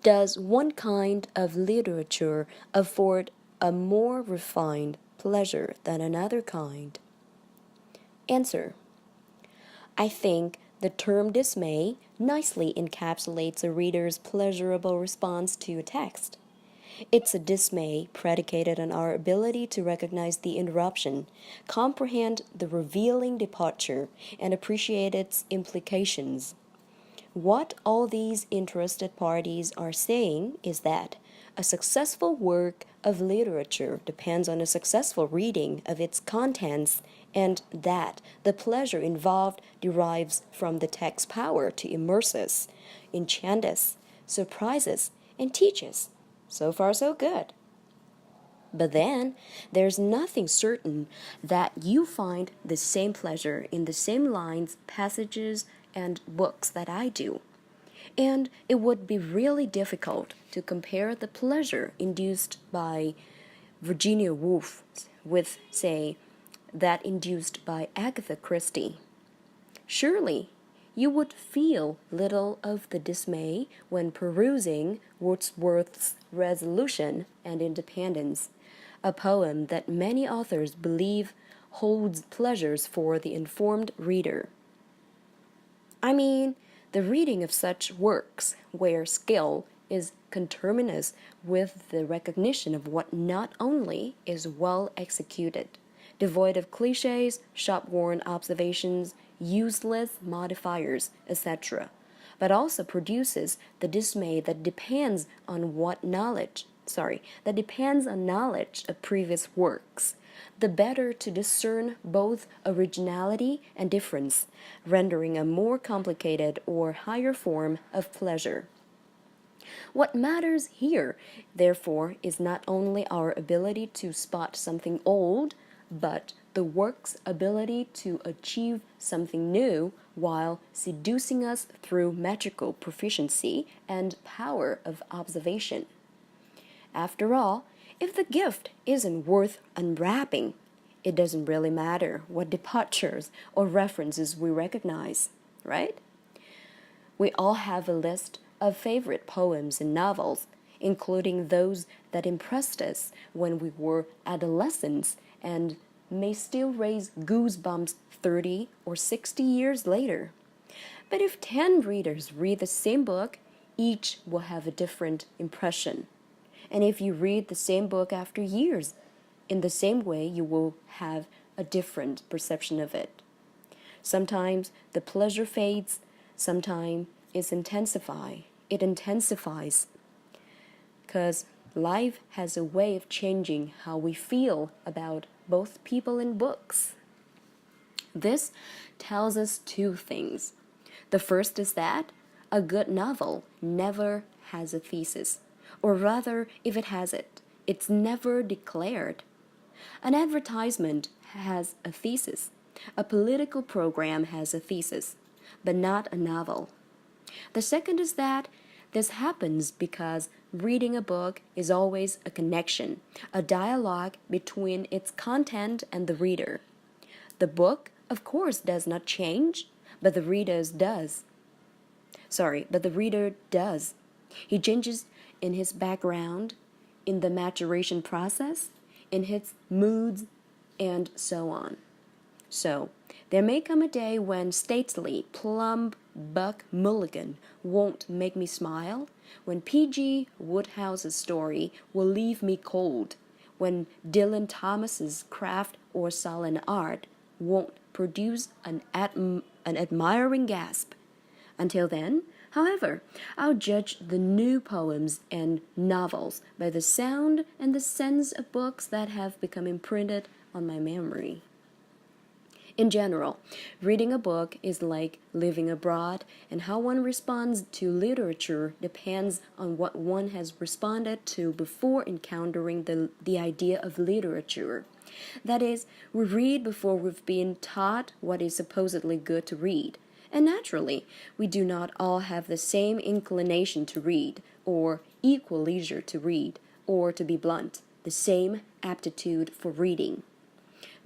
Does one kind of literature afford a more refined pleasure than another kind? Answer: I think the term dismay nicely encapsulates a reader's pleasurable response to a text. It's a dismay predicated on our ability to recognize the interruption, comprehend the revealing departure, and appreciate its implications. What all these interested parties are saying is that a successful work of literature depends on a successful reading of its contents, and that the pleasure involved derives from the text's power to immerse us, enchant us, surprise us, and teach us. So far, so good. But then, there's nothing certain that you find the same pleasure in the same lines, passages, and books that I do. And it would be really difficult to compare the pleasure induced by Virginia Woolf with, say, that induced by Agatha Christie. Surely, you would feel little of the dismay when perusing Wordsworth's Resolution and Independence, a poem that many authors believe holds pleasures for the informed reader. I mean, the reading of such works, where skill is conterminous with the recognition of what not only is well executed, devoid of cliches, sharp-worn observations, useless modifiers, etc., but also produces the dismay that depends on knowledge of previous works, the better to discern both originality and difference, rendering a more complicated or higher form of pleasure. What matters here, therefore, is not only our ability to spot something old, but the work's ability to achieve something new while seducing us through magical proficiency and power of observation. After all, if the gift isn't worth unwrapping, it doesn't really matter what departures or references we recognize, right? We all have a list of favorite poems and novels, including those that impressed us when we were adolescents and may still raise goosebumps 30 or 60 years later. But if 10 readers read the same book, each will have a different impression. And if you read the same book after years, in the same way you will have a different perception of it. Sometimes the pleasure fades, sometimes it intensifies. Because life has a way of changing how we feel about both people and books. This tells us two things. The first is that a good novel never has a thesis, or rather, if it has it, it's never declared. An advertisement has a thesis. A political program has a thesis, but not a novel. The second is that this happens because reading a book is always a connection, a dialogue between its content and the reader. The book, of course, does not change, but the reader does. He changes in his background, in the maturation process, in his moods, and so on. So, there may come a day when stately, plump Buck Mulligan won't make me smile, when P.G. Woodhouse's story will leave me cold, when Dylan Thomas's craft or sullen art won't produce an admiring gasp. Until then, however, I'll judge the new poems and novels by the sound and the sense of books that have become imprinted on my memory. In general, reading a book is like living abroad, and how one responds to literature depends on what one has responded to before encountering the idea of literature. That is, we read before we've been taught what is supposedly good to read. And naturally, we do not all have the same inclination to read, or equal leisure to read, or, to be blunt, the same aptitude for reading.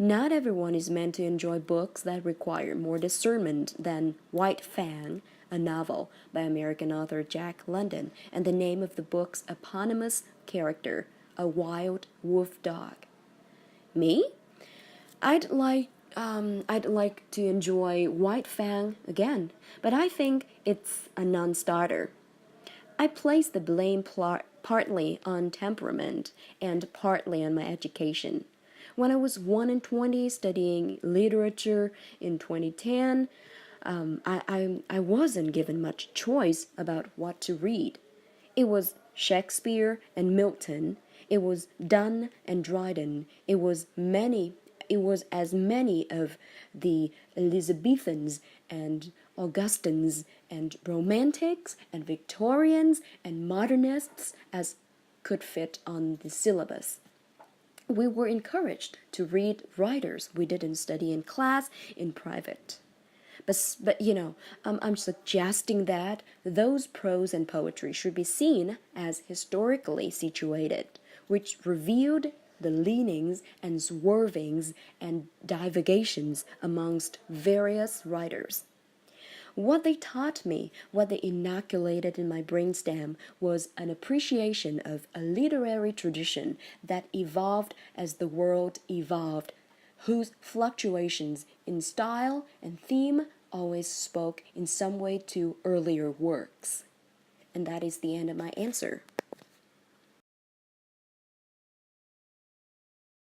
Not everyone is meant to enjoy books that require more discernment than White Fang, a novel by American author Jack London, and the name of the book's eponymous character, a wild wolf dog. Me? I'd like to enjoy White Fang again, but I think it's a non-starter. I place the blame partly on temperament and partly on my education. When I was 1 and 20 studying literature in 2010, I wasn't given much choice about what to read. It was Shakespeare and Milton. It was Donne and Dryden. It was as many of the Elizabethans and Augustans and Romantics and Victorians and Modernists as could fit on the syllabus. We were encouraged to read writers we didn't study in class in private. But I'm suggesting that those prose and poetry should be seen as historically situated, which revealed the leanings and swervings and divagations amongst various writers. What they taught me, what they inoculated in my brainstem, was an appreciation of a literary tradition that evolved as the world evolved, whose fluctuations in style and theme always spoke in some way to earlier works. And that is the end of my answer.